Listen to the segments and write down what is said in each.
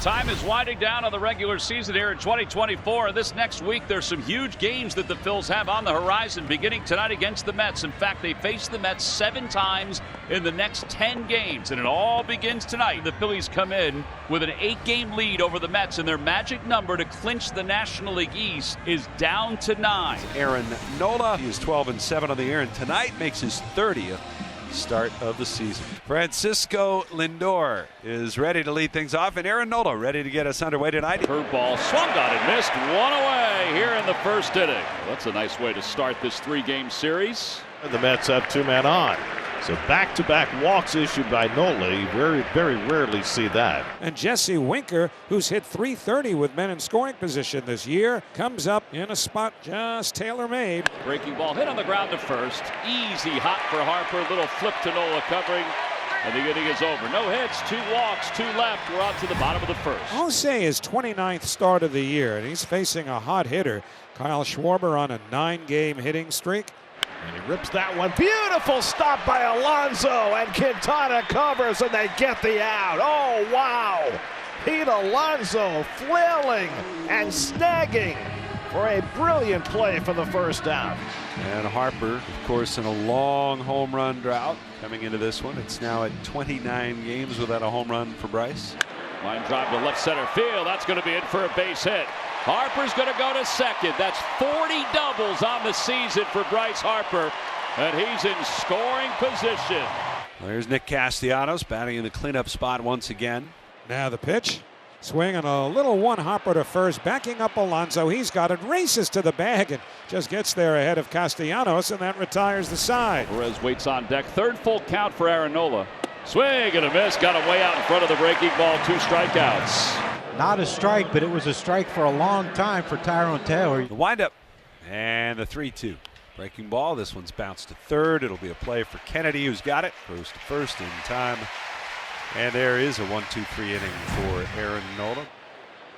Time is winding down on the regular season here in 2024. And this next week, there's some huge games that the Phils have on the horizon, beginning tonight against the Mets. In fact, they face the Mets 7 times in the next 10 games. And it all begins tonight. The Phillies come in with an 8-game lead over the Mets, and their magic number to clinch the National League East is down to 9. Aaron Nola, he is 12-7 on the year, and tonight makes his 30th start of the season. Francisco Lindor is ready to lead things off, and Aaron Nola ready to get us underway tonight. Curveball swung on and missed. 1 away here in the first inning. Well, that's a nice way to start this 3-game series. The Mets have 2 men on. So back-to-back walks issued by Nola. You very rarely see that. And Jesse Winker, who's hit .330 with men in scoring position this year, comes up in a spot just tailor-made. Breaking ball hit on the ground to first. Easy hop for Harper. Little flip to Nola covering. And the inning is over. No hits, 2 walks, 2 left. We're on to the bottom of the first. Jose is 29th start of the year, and he's facing a hot hitter. Kyle Schwarber on a 9-game hitting streak. And he rips that one. Beautiful stop by Alonso, and Quintana covers, and they get the out. Oh, wow. Pete Alonso flailing and snagging for a brilliant play for the first out. And Harper, of course, in a long home run drought coming into this one. It's now at 29 games without a home run for Bryce. Line drive to left center field. That's going to be in for a base hit. Harper's going to go to second. That's 40 doubles on the season for Bryce Harper, and he's in scoring position. Well, there's Nick Castellanos batting in the cleanup spot once again. Now the pitch. Swing and a little one-hopper to first, backing up Alonso. He's got it, races to the bag, and just gets there ahead of Castellanos, and that retires the side. Perez waits on deck. 3rd full count for Aaron Nola. Swing and a miss. Got him way out in front of the breaking ball. 2 strikeouts. Not a strike, but it was a strike for a long time for Tyrone Taylor. The windup and the 3-2. Breaking ball. This one's bounced to third. It'll be a play for Kennedy, who's got it. Goes to first in time. And there is a 1-2-3 inning for Aaron Nola.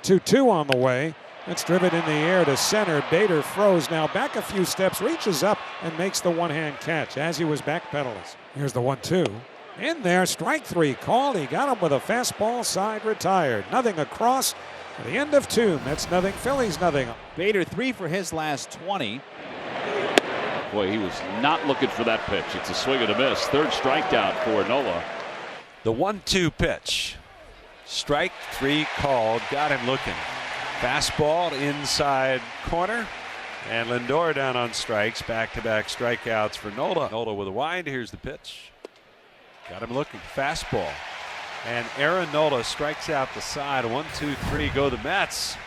2-2 on the way. It's driven in the air to center. Bader throws now back a few steps, reaches up, and makes the one-hand catch as he was backpedaling. Here's the 1-2. In there, strike 3 called. He got him with a fastball, side retired. Nothing across. At the end of 2, Mets nothing, Phillies nothing. Bader 3 for his last 20. Boy, he was not looking for that pitch. It's a swing and a miss. 3rd strikeout for Nola. The 1-2 pitch. Strike 3 called. Got him looking. Fastball inside corner. And Lindor down on strikes. Back-to-back strikeouts for Nola. Nola with a wind. Here's the pitch. Got him looking. Fastball. And Aaron Nola strikes out the side. 1-2-3 go the Mets.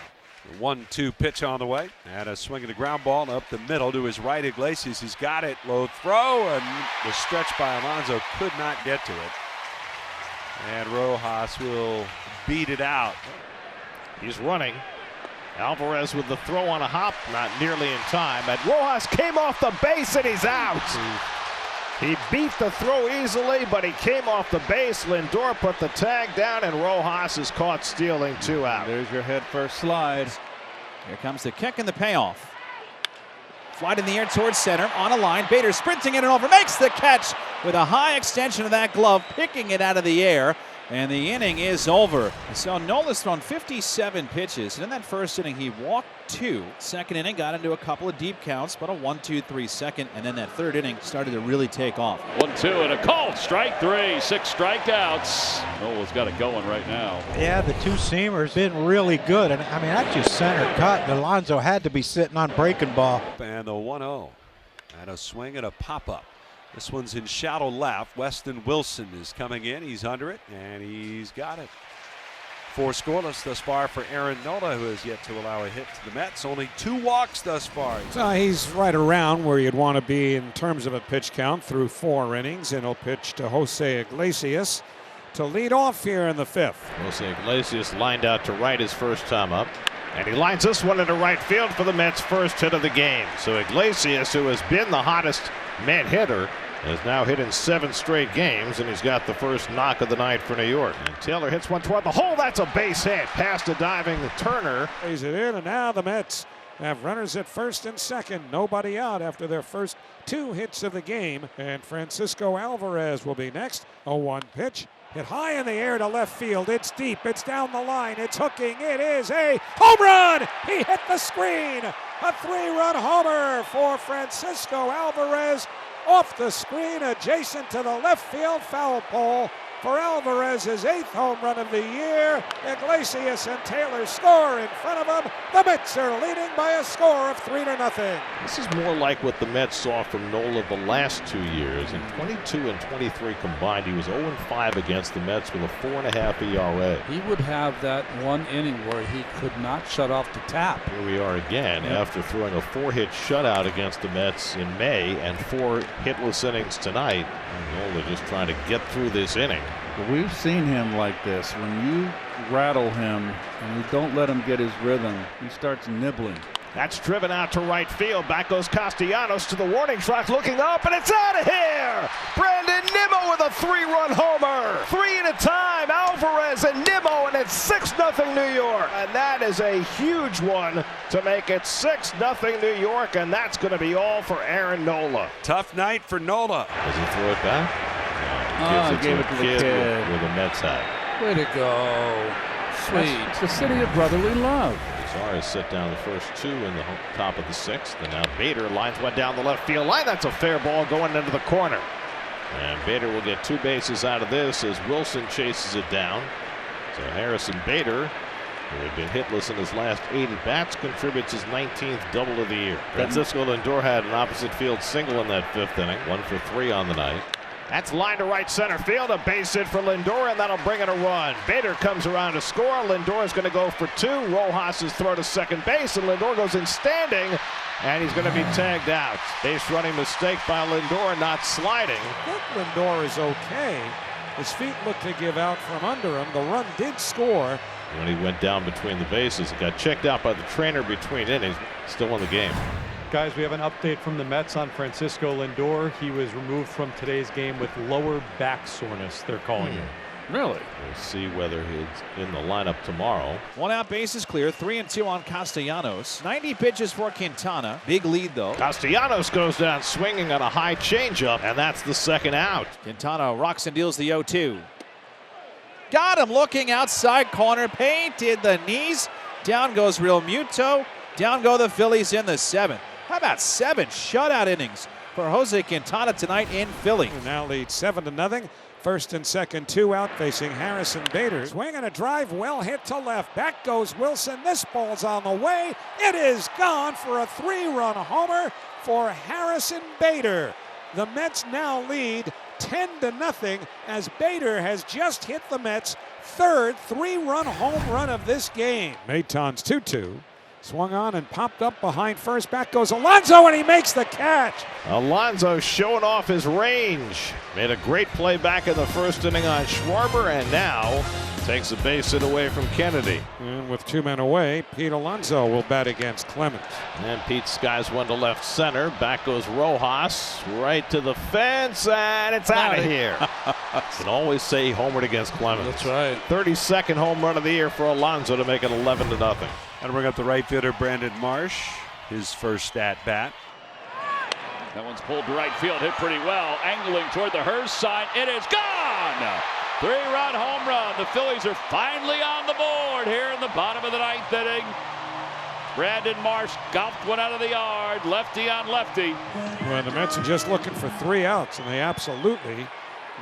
The 1-2 pitch on the way. And a swing of the ground ball up the middle to his right. Iglesias. He's got it. Low throw. And the stretch by Alonso could not get to it. And Rojas will beat it out. He's running. Alvarez with the throw on a hop. Not nearly in time. And Rojas came off the base, and he's out. He beat the throw easily, but he came off the base. Lindor put the tag down, and Rojas is caught stealing 2 out. There's your head first slide. Here comes the kick and the payoff. Flight in the air towards center on a line. Bader sprinting in and over, makes the catch with a high extension of that glove, picking it out of the air. And the inning is over. So Nola's thrown 57 pitches. And in that first inning, he walked 2. Second inning, got into a couple of deep counts, but a 1-2-3 second. And then that 3rd inning started to really take off. 1-2 and a called strike 3. 6 strikeouts. Nola's got it going right now. Yeah, the 2-seamers been really good. And I mean, that's just center cut. And Alonso had to be sitting on breaking ball. And the 1-0. And a swing and a pop-up. This one's in shallow left. Weston Wilson is coming in. He's under it, and he's got it. 4 scoreless thus far for Aaron Nola, who has yet to allow a hit to the Mets. Only 2 walks thus far. So he's right around where you'd want to be in terms of a pitch count through 4 innings, and he'll pitch to Jose Iglesias to lead off here in the 5th. Jose Iglesias lined out to right his first time up. And he lines this one into right field for the Mets' first hit of the game. So Iglesias, who has been the hottest Met hitter, has now hit in 7 straight games, and he's got the first knock of the night for New York. And Taylor hits one toward the hole. That's a base hit. Past a diving Turner. Plays it in, and now the Mets have runners at first and second. Nobody out after their first 2 hits of the game. And Francisco Alvarez will be next. A 1 pitch. Hit high in the air to left field. It's deep. It's down the line. It's hooking. It is a home run. He hit the screen. A 3-run homer for Francisco Alvarez. Off the screen, adjacent to the left field foul pole. For Alvarez's 8th home run of the year. Iglesias and Taylor score in front of him. The Mets are leading by a score of 3-0. This is more like what the Mets saw from Nola the last 2 years. In 22 and 23 combined, he was 0-5 against the Mets with a 4.5 ERA. He would have that one inning where he could not shut off the tap. Here we are again after throwing a 4-hit shutout against the Mets in May and 4 hitless innings tonight. And Nola just trying to get through this inning. We've seen him like this. When you rattle him and you don't let him get his rhythm, he starts nibbling. That's driven out to right field. Back goes Castellanos to the warning track, looking up, and it's out of here! Brandon Nimmo with a 3-run homer! 3 at a time, Alvarez and Nimmo, and it's 6-0 New York. And that is a huge one to make it 6-0 New York, and that's going to be all for Aaron Nola. Tough night for Nola. Does he throw it back? Gave it to the kid. With a Mets hat. Way to go. Sweet. It's the city of brotherly love. Suarez set down the first 2 in the top of the 6th. And now Bader lines one down the left field line. That's a fair ball going into the corner. And Bader will get 2 bases out of this as Wilson chases it down. So Harrison Bader, who had been hitless in his last 8 at-bats, contributes his 19th double of the year. Francisco Lindor had an opposite field single in that 5th inning. 1 for 3 on the night. That's line to right center field, a base hit for Lindor, and that'll bring in a run. Bader comes around to score. Lindor is going to go for 2. Rojas' throw to second base, and Lindor goes in standing, and he's going to be tagged out. Base running mistake by Lindor, not sliding. I think Lindor is okay. His feet look to give out from under him. The run did score. When he went down between the bases, it got checked out by the trainer between innings. Still in the game. Guys, we have an update from the Mets on Francisco Lindor. He was removed from today's game with lower back soreness, they're calling it. Really? We'll see whether he's in the lineup tomorrow. 1 out, bases clear. 3-2 on Castellanos. 90 pitches for Quintana. Big lead, though. Castellanos goes down swinging on a high changeup, and that's the 2nd out. Quintana rocks and deals the 0-2. Got him looking outside corner. Painted the knees. Down goes Real Muto. Down go the Phillies in the 7th. How about 7 shutout innings for Jose Quintana tonight in Philly? Who now leads 7-0. First and second, 2 out, facing Harrison Bader. Swing and a drive, well hit to left. Back goes Wilson. This ball's on the way. It is gone for a 3-run homer for Harrison Bader. The Mets now lead 10-0 as Bader has just hit the Mets' 3rd 3-run home run of this game. Maton's 2-2. Swung on and popped up behind first. Back goes Alonso, and he makes the catch. Alonso showing off his range. Made a great play back in the 1st inning on Schwarber, and now takes a base hit away from Kennedy. And with 2 men away, Pete Alonso will bat against Clemens. And Pete skies one to left center. Back goes Rojas right to the fence, and it's out of here. Can always say he homered against Clemens. That's right. 32nd home run of the year for Alonso to make it 11-0. And bring up the right fielder Brandon Marsh, his first at bat. That one's pulled to right field, hit pretty well. Angling toward the Hurst side. It is gone! 3-run home run. The Phillies are finally on the board here in the bottom of the 9th inning. Brandon Marsh golfed one out of the yard. Lefty on lefty. Well, the Mets are just looking for 3 outs, and they absolutely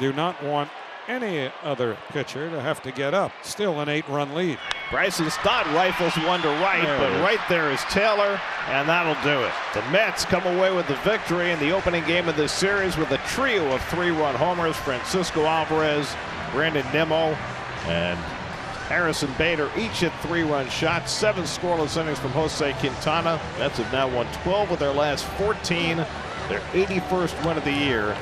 do not want any other pitcher to have to get up. Still an 8-run lead. Bryson Stott rifles one to right, but right there is Taylor, and that'll do it. The Mets come away with the victory in the opening game of this series with a trio of 3-run homers. Francisco Alvarez, Brandon Nimmo, and Harrison Bader each hit 3-run shots. 7 scoreless innings from Jose Quintana. Mets have now won 12 of their last 14. Their 81st win of the year.